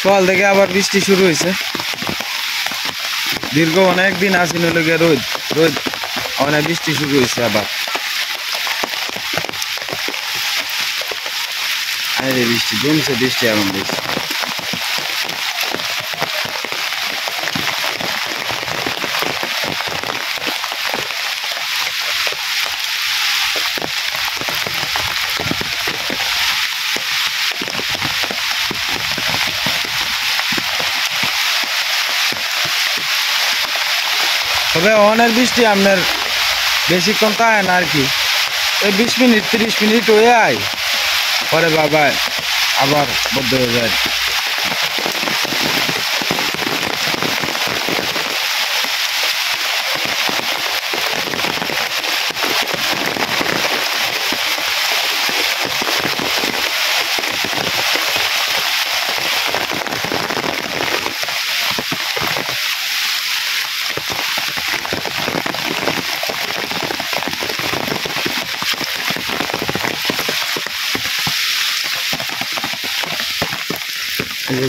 সকাল থেকে আবার বৃষ্টি শুরু হয়েছে। দীর্ঘ অনেকদিন আসিল লোকে রোদ রোদ, অনেক বৃষ্টি শুরু হয়েছে আবার। আরে বৃষ্টি জমছে, বৃষ্টি এখন বেশি। তবে অনেক বৃষ্টি আপনার বেশিক্ষণ তাই না আর কি, ওই 20 মিনিট 30 মিনিট হয়ে আয় পরে বাবা আবার বদ্ধ হয়ে যায়।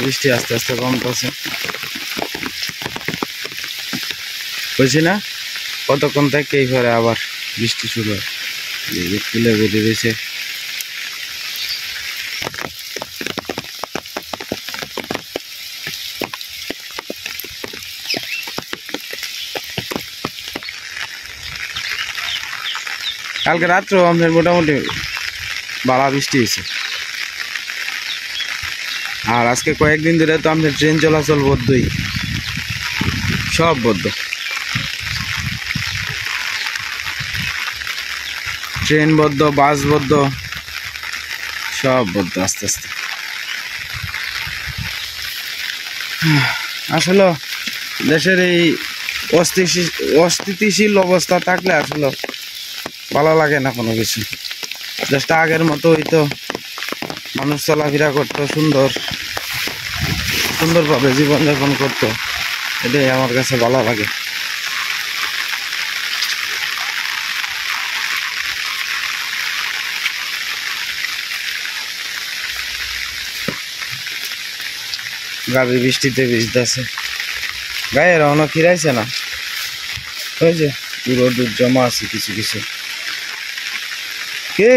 বৃষ্টি আস্তে আস্তে কমতেছে, বুঝছি না কতক্ষণ থেকে এই ঘরে আবার বৃষ্টি শুরু হয়। তুলে বেরিয়ে রয়েছে। কালকে রাত্রেও আমাদের মোটামুটি বাড়া বৃষ্টি হয়েছে। আর আজকে কয়েকদিন ধরে তো আমাদের ট্রেন চলাচল বদ্ধই, সব বদ্ধ। ট্রেন বদ্ধ, বাস বদ্ধ, সব বদ্ধ আস্তে আস্তে। আসলে দেশের এই অস্থিতিশীল অবস্থা থাকলে আসলে ভালো লাগে না কোনো কিছু। দেশটা আগের মতো হইতো, মানুষ চলাফেরা করতো, সুন্দরভাবে জীবনযাপন করতো, এটাই আমার কাছে ভালো লাগে। গাড়ি বৃষ্টিতে ভিজতেছে, গায়ে রওনা খিরাইছে না, ওই যে পুরো দুধ জমা আছে কিছু কিছু। কে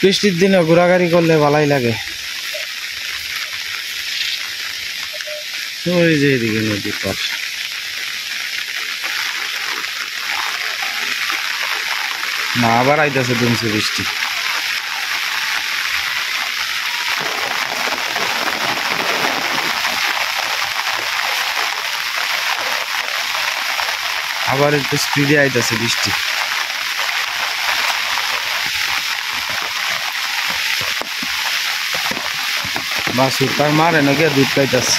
বৃষ্টির দিনে ঘোরাঘুরি করলে ভালোই লাগে। ওই যে এদিকে নদীর পার, না আবার আইতেছে দুমছে বৃষ্টি। আবার একটু স্পিডে আইতেছে বৃষ্টি। বাসুর তার মারে নাকি দুধ খাইতেছে।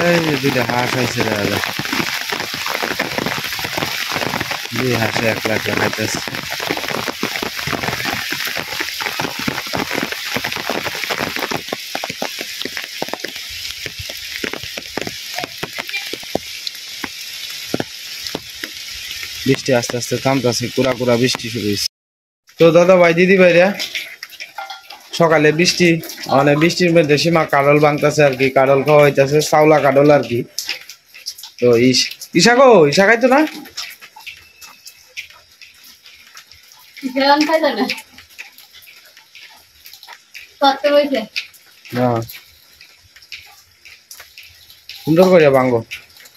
এই যে দুইটা হাঁস আইছে, দুই হাঁসে 1 লাখ খাইতেছে। বৃষ্টি আস্তে আস্তে থামতেছে, কুড়া কুড়া বৃষ্টি শুরু হয়েছে। তো দাদা ভাই দিদি ভাইরা, সকালে বৃষ্টি, অনেক বৃষ্টির মধ্যে সীমা কাডল ভাঙতেছে আর কি, কাডল খাওয়া হইতেছে, চাউলা কাডল আর কি। তো ঈশা খাইতো না, সুন্দর করে ভাঙবো।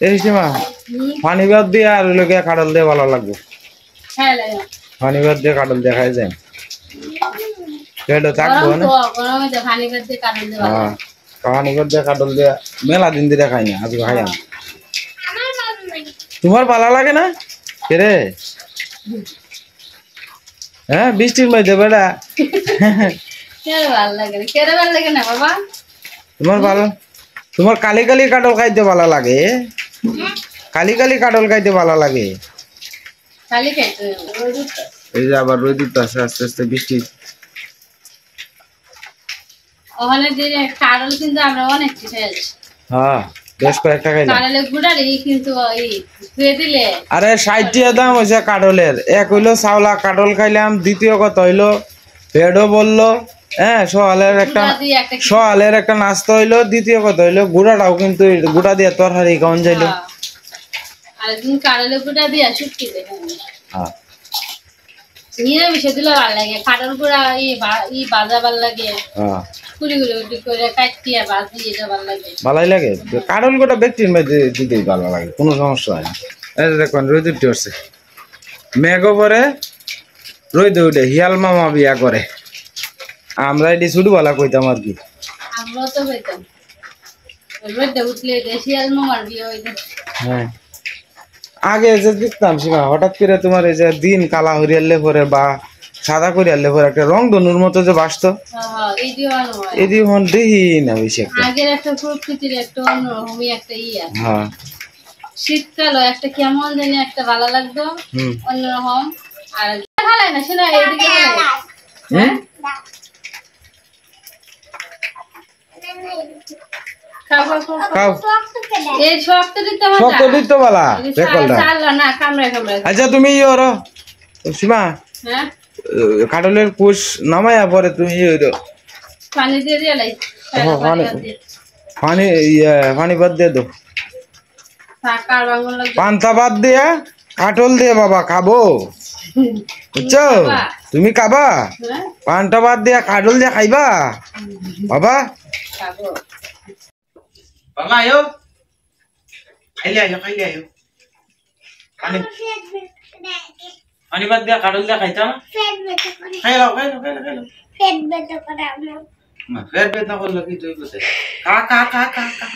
এই সীমা পানি ভাত দিয়ে আর লোকে কাডল দিয়ে ভালো লাগবে। পানি ভাত দিয়ে কাডল দেখাই যায়, থাকবো না। পানি ভাত দিয়ে কাডল দিয়ে মেলা দিন দিয়ে খাই না, আজকে খাই। তোমার ভালো লাগে না রে? হ্যাঁ বৃষ্টির মধ্যে বেড়া তোমার কালি কালি কাডল খাইতে ভালো লাগে, কালি কালি কাডল খাইতে ভালো লাগে। খালি খাইতে রোদ উঠছে। এই যে আবার রোদ উঠতেছে, আস্তে আস্তে বৃষ্টি। ওখানে যে কারল কিন্তু আমরা অনেক খেয়েছি। হ্যাঁ বেশ কয়েকটা খাইলাম। কারলের গুড়ারি কিন্তু এই ধুয়ে দিলে আরে 60 টাকা দাম হয়েছে কাঠলের। এক হইলো চাওলা কাঠল খাইলাম, দ্বিতীয় কথা হইলো পেটও বললো, হ্যাঁ সকালের একটা নাস্তা হইলো, দ্বিতীয় কথা হইলো গুড়াটাও কিন্তু গুড়া দিয়ে তরকারি খাওয়ান যাইলো। আর দিন কারলের গুড়া দিয়ে শুটকি দেখেন। হ্যাঁ নিরামিষে দিলে ভালো লাগে, কাঠল গুড়া ই ভাজা ভালো লাগে। হ্যাঁ কুড়ি কুড়ি কুড়ি করে কাটিয়ে ভাজি এটা ভালো লাগে। ভালোই লাগে কাঠল গোটা ব্যক্তির মধ্যে দিতেই ভালো লাগে, কোনো সমস্যা হয় না। এই দেখুন রোদ উঠতে উঠছে, মেঘও পরে রোদ উঠে, হিয়াল মামা বিয়া করে। আমরা এটি ছোটবেলা কইতাম আর কি। আমরাও তো কইতাম রোদ উঠলে দেশিয়াল মামার বিয়ে হইতো। হ্যাঁ আগে যে দেখতাম সীমা, হঠাৎ করে তোমার এই যে দিন কালা হরিয়ালে পরে বা সাদা করিয়ালে পরে একটা রং ধনুর মতো যে বাসতো, এদি মন দেখি না বেশি একটা। আগের একটা প্রকৃতির একটা অন্যরকমই একটা ইয়া। হ্যাঁ শীতকালও একটা কেমন জানি একটা ভালো লাগতো, অন্যরকম। আর ভালাই না শোনা এইদিকে হ্যাঁ আচ্ছা তুমি সীমা কাঠলের কুশ নামায়া পরে তুমি পানি দিয়ে দিয়ে পানি বাদ দিয়ে দো, পান্তা বাদ দিয়া কাঠল দিয়ে বাবা খাবো, বুঝছো? তুমি খাবা পান্তা বাদ দিয়া কাঠল দিয়ে খাইবা বাবা। বাবা আয়ো খাইলে আয়ো খাইলে আয়ো, পানি বাদ দিয়া কাঠল দিয়ে খাইতাম। খাই লাও খাই লাও খাই লাও খাই লাও। পেট ব্যথা করে আমার। পেট ব্যথা করলে কি তুই বলতে? কা কা কা কা কা।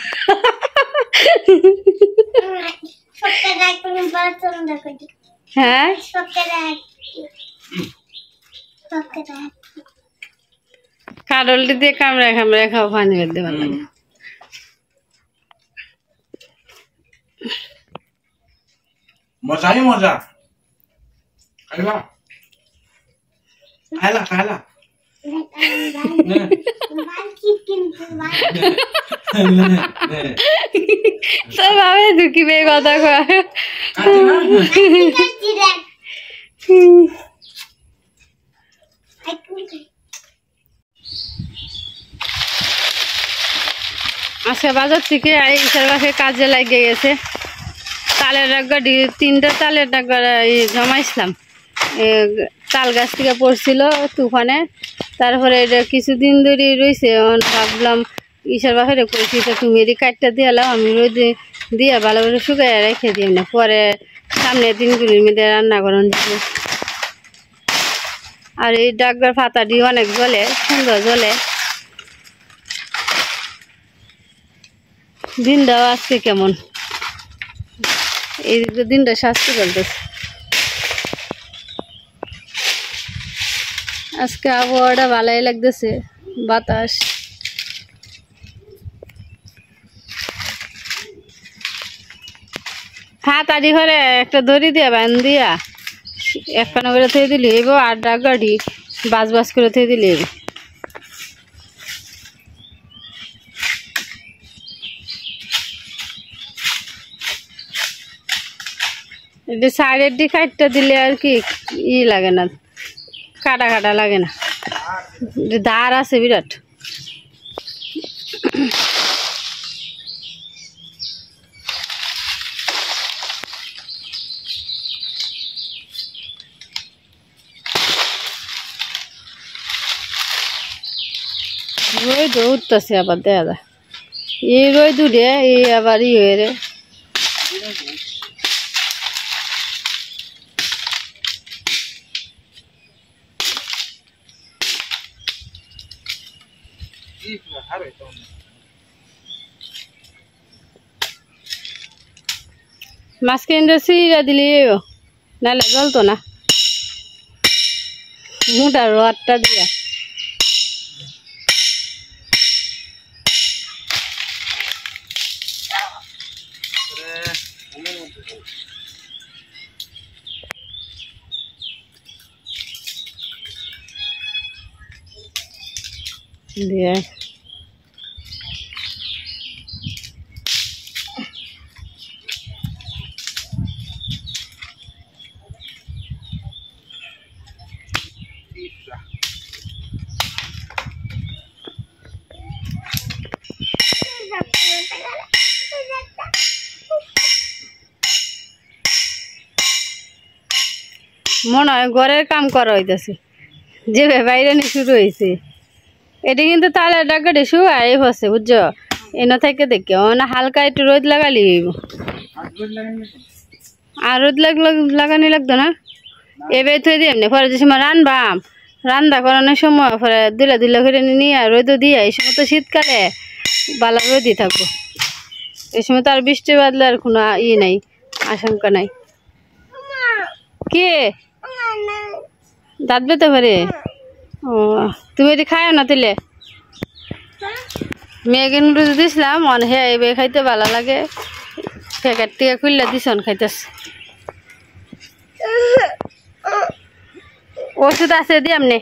সকালে কোন বাথরুম দেখি। হ্যাঁ সকালে কারল দিয়ে কামড়া কামড়া খাও, পানি বের দেওয়া লাগে। মজাই মজা। খাইবা খাইলা খাইলা তো ভাবে ঢুকিবে কথা কয়। আজকে বাজার থেকে ঈশার বাসে কাজে লাগিয়ে গেছে। তালের ডাগা 3টা তালের ডাগা জমাইছিলাম, তাল গাছ থেকে পড়ছিল তুফানে। তারপরে এটা কিছুদিন ধরে রয়েছে, ভাবলাম ঈশার বাপের করেছি তুমি এদি কাটটা দিয়ে এলাম, আমি রোদে দিয়ে ভালো করে শুকাই রেখে দিই না, পরে সামনের দিনগুলির মধ্যে রান্না করান যাবে। আর এই ডাগগার পাতাটি অনেক জ্বলে, সুন্দর জ্বলে। দিনটাও আজকে কেমন, এই দিনটা শাস্তি চলতেছে। আজকে আবহাওয়াটা ভালোই লাগতেছে, বাতাস। হাতাড়ি ঘরে একটা দড়ি দিয়া বান দিয়া একখানা করে থয়ে দিলি এবো, আর ডাগাড়ি বাজ বাজ করে থয়ে দিলি এবো। সাইডের দিকে কাটটা দিলে আর কি ই লাগে না, কাটা কাটা লাগে না, ধার আছে বিরাট। রোদ উঠতেছে আবার দেখা যায়, এই রোদ উঠে এই আবার ই হয়ে রে। মাঝখানটা সিঁড়া দিলে নাহলে জ্বলতো না, মোটা রডটা দিয়া। দিয়ে মনে হয় ঘরের কাম করা হইতেছে, যে বাইরে নিয়ে শুরু হয়েছে। এটা কিন্তু তালের ডাকাটা শুয়াই হচ্ছে, বুঝছো? এনে থেকে দেখে না হালকা একটু রোদ লাগালি হইব। আর রোদ লাগানি লাগতো না, এবার থই দিয়ে এমনি পরে যে সময় রানবাম, রান্না করানোর সময় পরে দুলা দুলা করে নিয়ে রোদ দিয়ে, এই সময় তো শীতকালে বালা রোদই থাকবো। এই সময় তো আর বৃষ্টি বাদলে আর কোনো নাই, আশঙ্কা নাই। কে দাঁত বেতে পারে? ও তুমি এটি খাও না তুলে? মেয়েকে নুডলস দিছিলাম, মনে হে এবার খাইতে ভালো লাগে, প্যাকেট থেকে খুললে দিছন খাইতেছে। ওষুধ আছে দি এমনি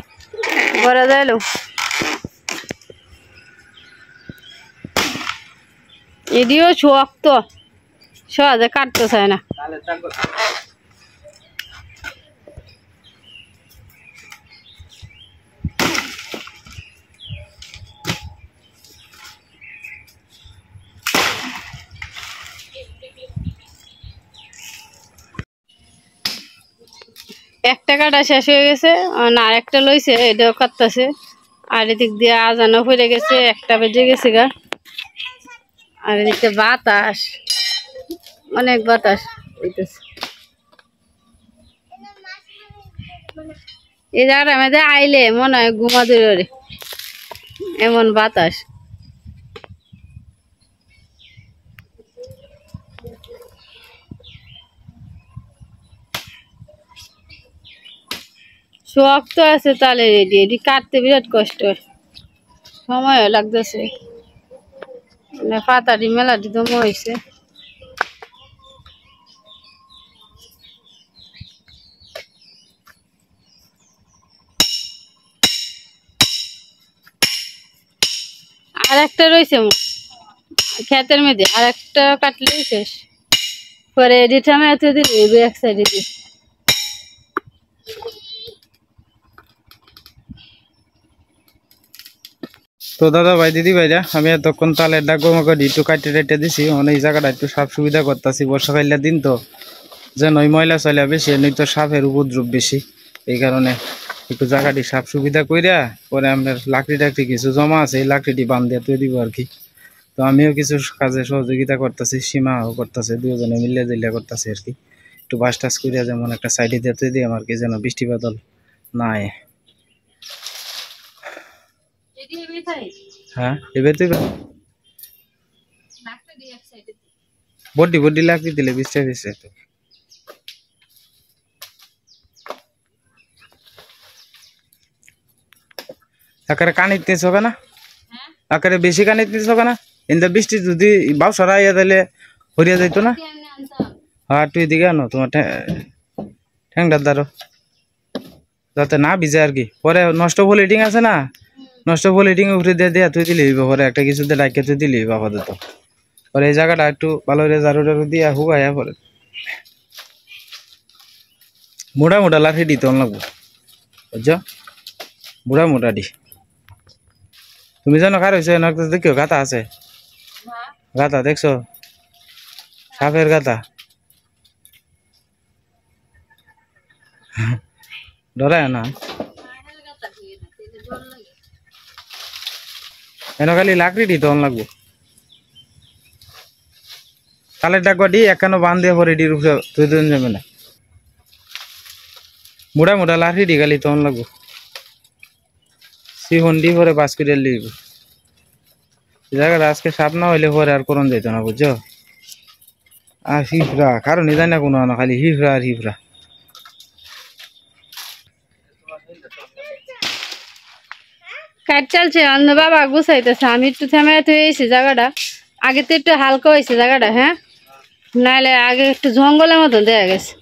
ঘরে যাইলো। এদিও শক্ত, সহজে কাটতে চায় না। একটা কাটা শেষ হয়ে গেছে, আর একটা লইছে, এটাও কাটতেছে। আর এদিক দিয়ে আজানো পড়ে গেছে, একটা বেজে গেছে গা। আর এদিকে বাতাস, অনেক বাতাস হইতেছে। এই জায়গাটা মধ্যে আইলে মনে হয় ঘুমা দূরে, এমন বাতাস। শক্ত আছে তালে রেডি, এটি কাটতে বিরাট কষ্ট, সময় লাগতেছে। পাতাটি মেলাটি দম হয়েছে। আর একটা রয়েছে ক্ষেতের মধ্যে, আর একটা কাটলেই শেষ। পরে এডিটা মেতে দিলে এক সাইডে দিয়ে। তো দাদা ভাই দিদি ভাইরা, আমি এতক্ষণ তালের ডাক গমাকে একটু কাটে রেটে দিছি, অনেক জায়গাটা একটু সাপ সুবিধা করতেছি। বর্ষাকালের দিন তো যেন ওই ময়লা চয়লা বেশি, এমনি তো সাপের উপদ্রব বেশি, এই কারণে একটু জায়গাটি সাপ সুবিধা কইরা পরে আপনার লাকড়ি টাকড়ি কিছু জমা আছে, এই লাকড়িটি বান্ধিয়া তুই দিব আর কি। তো আমিও কিছু কাজে সহযোগিতা করতেছি, সীমাও করতেছে, দুজনে মিলিয়ে দিলে করতেছি আর কি। একটু বাস টাস করিয়া যেমন একটা সাইডে দিয়ে তুই দিই আমার কি, যেন বৃষ্টি বাদল না আয়। হ্যাঁ এবার তুই বড্ডি বড্ডি লাকড়ি দিলে বৃষ্টি বেশি তো। আকারে কানিতে নিস হবে না, আকারে বেশি কানিতে নিস হবে না। কিন্তু বৃষ্টি যদি বাউ সরাইয়া দিলে হরিয়া যাইতো না। হ্যাঁ তুই এদিকে আনো তোমার ঠ্যাংটার দ্বারো, যাতে না ভিজে আর কি। পরে নষ্ট পলিটিং আছে না, নষ্ট পলিটিং উঠে দিয়ে দেয়া তুই দিলি পরে একটা কিছুতে ডাইকে তুই দিলি আপাতত। পরে এই জায়গাটা একটু ভালো করে ঝাড়ু টাড়ু দিয়া হুবাইয়া পরে মোটা মোটা লাঠি দিতে লাগবো, বুঝছো? মোটা মোটা দি তুমি জানো কার হয়েছে না, দেখিও গাতা আছে, গাতা দেখছো? সাপের গাতা, ডরায় না। এন খালি লাকড়ি দিতে লাগবো। তালের ডাকবা দি একখানো বান দিয়ে পরে ডির উপরে তুই দুজন যাবে না, মোটা মোটা লাঠি দি খালি তখন লাগবো। সিফন দি পরে বাস করে লিব। জায়গাটা আজকে সাপ না হইলে পরে আর করন যাইতো না, বুঝছো? আর হিফরা কারণ জানি না কোনো না, খালি হিফরা আর হিফরা। কাজ চলছে, অন্য বাবা গুছাইতেছে, আমি একটু থেমে হয়েছি জায়গাটা। আগে তো একটু হালকা হয়েছে জায়গাটা, হ্যাঁ, নাহলে আগে একটু জঙ্গলের মতো দেখা গেছে।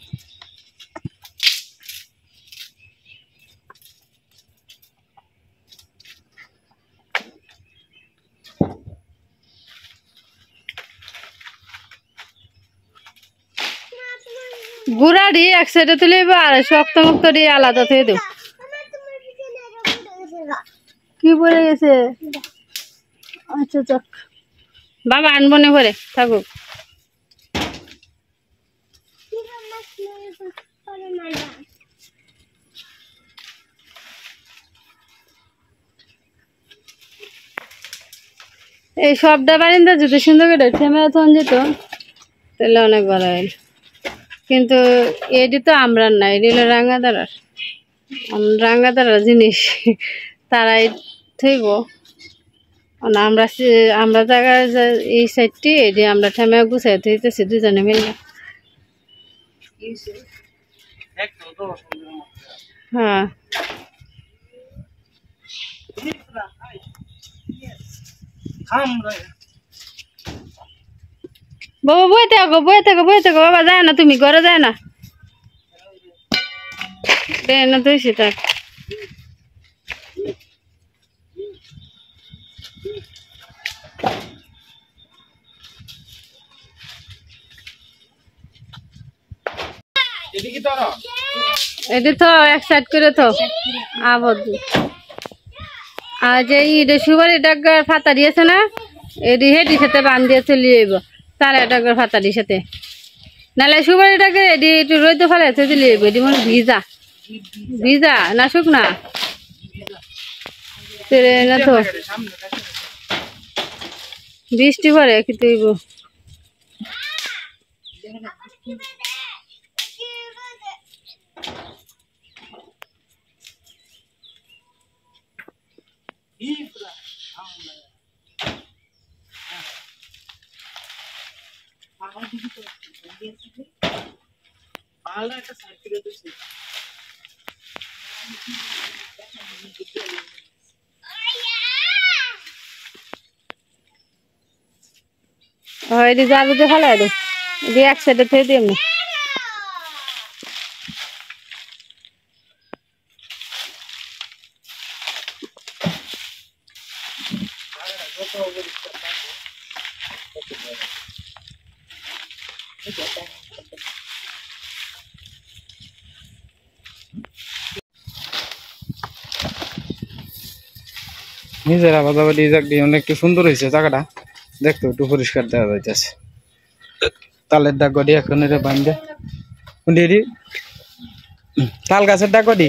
গুড়াড়ি এক সাইডে তুলে আর শক্ত মুক্ত দিয়ে আলাদা থেকে দেব। কি বলে গেছে? আচ্ছা যাক, বাবা আনবো না পরে থাকুক। এই সবটা বারিন্দা যদি সুন্দর করে থেমে তখন যেত তাহলে অনেক ভালো হয়, কিন্তু এটি তো আমরা না, এটি হলো রাঙ্গাদারার। রাঙ্গাদারার জিনিস তারাই থইব। আমরা আমরা জায়গায় এই সাইডটি এটি আমরা থেমে গুছাই থইতেছি দুজনে মিলে। হ্যাঁ বাবা বইতে থাকো বইতে থাকো বইতে থাকো, বাবা যায় না, তুমি ঘরে যায় না, না তুই থাক। এটি তো এক সাইড করে তো আবদ্ধ। আর যে ইডে সুপারি ডাক্তার ফাতা দিয়েছে না, এটি হেঁটির সাথে বান দিয়ে চলে যাইব তার ডাক্তার ফাতারির সাথে, নাহলে সুপারি ডাক্তার এটি একটু রইতে ফেলে চলে যাইব। এটি মনে ভিজা ভিজা না শুকনা না তো বৃষ্টি পরে কি তুইব। এটি জালুতে ফেলাই দে, এটি এক সাইডে থেকে দিই এমনি। নিজের আবাদাবাদি অনেক সুন্দর হয়েছে জায়গাটা, দেখতে একটু পরিষ্কার দেওয়া যাইতেছে। তালের ডাক গড়ি এখন এটা বান্ধে তাল গাছের ডাক গড়ি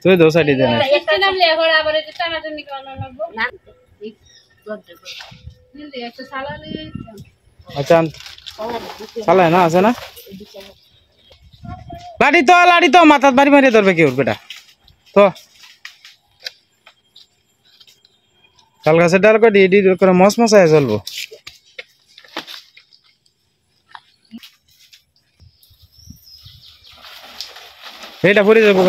তুই দো সাইডে দেন। আচ্ছা চালায় না আছে না লাড়ি তো মাথাত বাড়ি মারিয়ে ধরবে কি ওর বেটা তো তাল গাছের ডাল কটি এডি করে মশ মশায় চলবো। এইটা পরে যাবো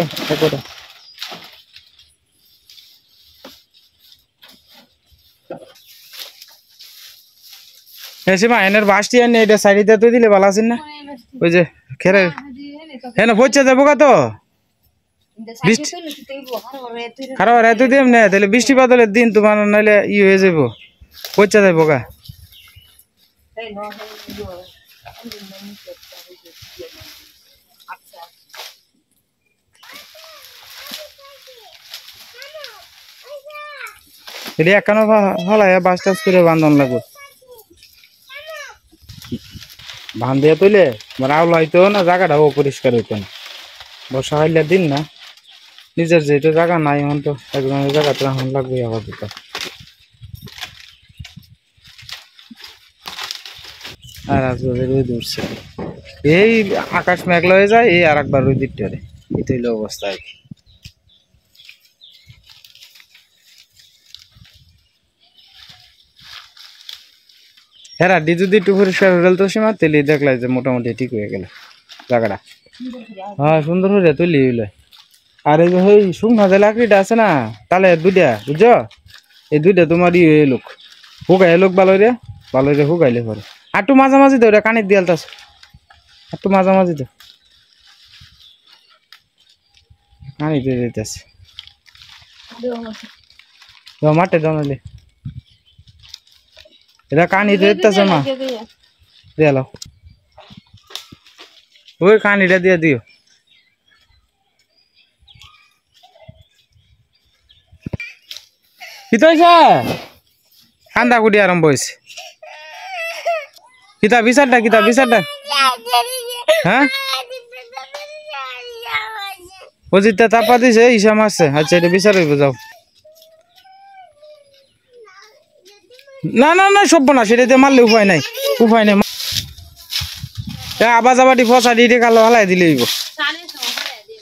একটা সীমা এনের বাসটি আনি এটা সাইডে তুই দিলে ভালো আছেন না, ওই যে খেরে হ্যাঁ পচে যাবো গা তো খারাপ এত দিম না, তাহলে বৃষ্টি বাদলের দিন তোমার নাহলে ই হয়ে যাবো পচে যাবো গা। এটি একানো হলাই বাস টাস করে বান্ধন লাগবে বান দিয়ে তুলে আউলা হইতো না, জায়গাটা অপরিষ্কার হইতো না। বর্ষা হইলে দিন না, নিজের যেহেতু জায়গা নাই এখন তো একজনের জায়গাটা এখন লাগবে আপাতত। আর আজ রোদ উঠছে, এই আকাশ মেঘলা হয়ে যায়, এই আর একবার রোদ দিতে পারে, এটা হইলো অবস্থা আর কি। হ্যাঁ ডি যদি একটু পরিষ্কার হয়ে তো সীমা তেলে দেখলাই যে মোটামুটি ঠিক হয়ে গেল জায়গাটা। হ্যাঁ সুন্দর হয়ে তুলি হইলে। আর এই যে শুকনা যে লাকড়িটা আছে না তাহলে দুইটা বুঝছো, এই দুইটা তোমার ই লোক হুকাই লোক ভালো রে হুকাইলে পরে আর একটু মাঝামাঝি দে ওটা কানের দিয়াল তাছ একটু মাঝামাঝি দে কানি দিয়ে দিতেছে মাঠে জানালে এটা কানিতে দিতেছে মা দিয়ে লাও ওই কানিটা দিয়ে দিও কিতা হইছে কান্দা কুটি আরম্ভ হয়েছে কিতা বিচারটা হ্যাঁ অজিতটা তাপা দিছে ইসা মারছে আচ্ছা এটা বিচার হইব যাও না না না সব না সেটা দিয়ে মারলে উপায় নাই আবার যাবাটি ফসা দিয়ে কালো হালাই দিলে হইব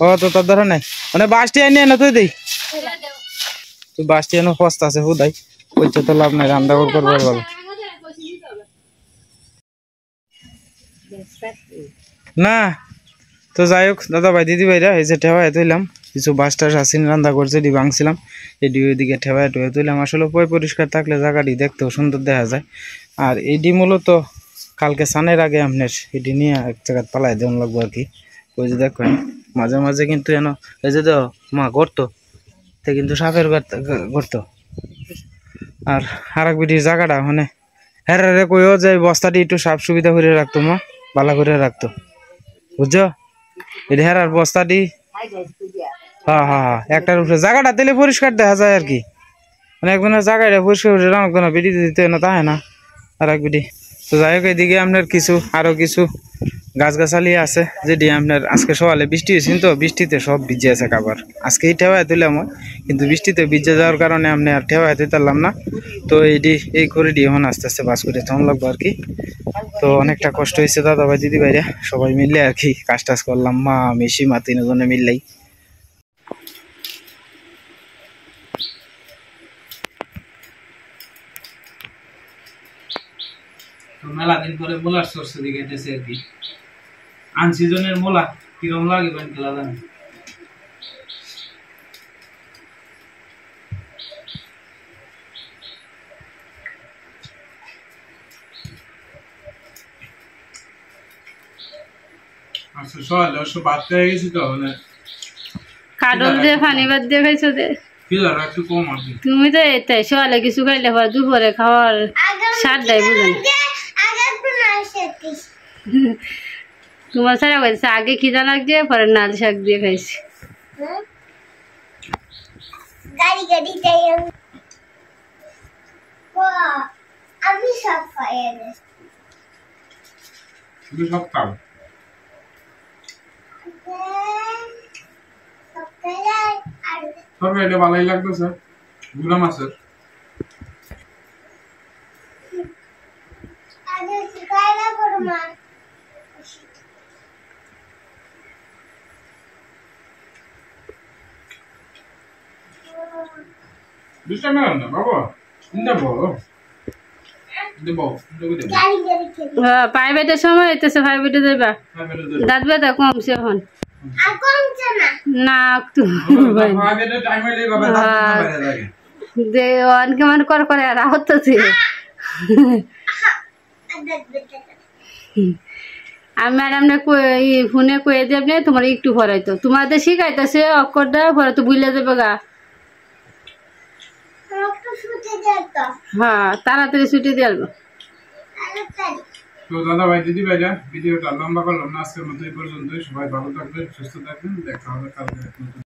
ও তো তোর ধর নাই মানে বাসটি আনি না তুই দেই তুই বাসটি এনে ফস্তা আছে হুদাই ওইটা তো লাভ নাই রান্না করবার ভালো না তো যাই হোক দাদা ভাই দিদি ভাইরা এই যে ঠেওয়ায় তুইলাম কিছু বাস টাস আসিন রান্না করছে ডি ভাঙছিলাম এই ডি ওইদিকে ঠেওয়ায় টুয়ে তুইলাম আসলে পরিষ্কার থাকলে জায়গাটি দেখতেও সুন্দর দেখা যায় আর এডি মূলত কালকে সানের আগে আপনার এডি নিয়ে এক জায়গায় পালাই দেওয়ান লাগবো আর কি ওই যে দেখবেন মাঝে মাঝে কিন্তু এন এই যে দেও মা করতো তে কিন্তু সাপের করতো আর এক বিটির জায়গাটা মানে হ্যাঁ কইও যে বস্তাটি একটু সাফ সুবিধা করে রাখতো মা ভালো করে রাখতো বুঝছো এটা হেরার বস্তাটি হ্যাঁ একটার উপরে জায়গাটা তেলে পরিষ্কার দেখা যায় আর কি মানে একজনের জায়গাটা পরিষ্কার করে অনেকজনের বিড়ি দিতে না তাই না আর এক বিড়ি তো যাই হোক এদিকে আপনার আরো কিছু গাছগাছালি আছে যেটি আপনার আজকে সকালে বৃষ্টি হয়েছিল তো বৃষ্টিতে সব ভিজে আছে খাবার আজকেই ঠেওয়ায় তুললাম কিন্তু বৃষ্টিতে ভিজে যাওয়ার কারণে আপনি আর ঠেওয়ায় তুলতাম না তো এই করে দিয়ে এখন আস্তে আস্তে বাস করে তখন লাগবো আর কি তো অনেকটা কষ্ট হয়েছে দাদা ভাই দিদি ভাইরা সবাই মিললে আর কি কাজ টাজ করলাম মা মেশি মা তিনজনে মিললেই মেলা দিন পরে মোলার সরষে দিকে এসেছে আর কি আনসিজনের মোলা কিরম লাগে খেলা জানি আচ্ছা সকালে অবশ্য ভাত খেয়ে গেছি তো মানে কাটল দিয়ে পানি ভাত দিয়ে খাইছো যে একটু কম আছে তুমি তো এটাই সকালে কিছু খাইলে হয় দুপুরে খাওয়ার সাতটাই বুঝেন তোমার সারা বলছে আগে খিদা লাগছে পরে নাল শাক দিয়ে খাইছি আমি সব খাও তবে এটা ভালোই লাগতেছে গুড়া মাছের প্রাইভেটের সময় হইতেছে প্রাইভেটে যাইবা দাঁত ব্যথা কমছে এখন না কেমন করে আর হচ্ছে আমি ম্যাডাম ফোনে কয়ে দেবে তোমার একটু ভরাইতো তোমাদের শিখাইতেছে অক্ষরটা ভরা তো বুঝলে যাবে গা হ্যাঁ তাড়াতাড়ি ছুটি দিয়ে আসবো তো দাদা ভাই দিদি ভাইরা ভিডিওটা লম্বা করলাম না আজকের মতো এই পর্যন্তই সবাই ভালো থাকবেন সুস্থ থাকবেন দেখা হবে কালকে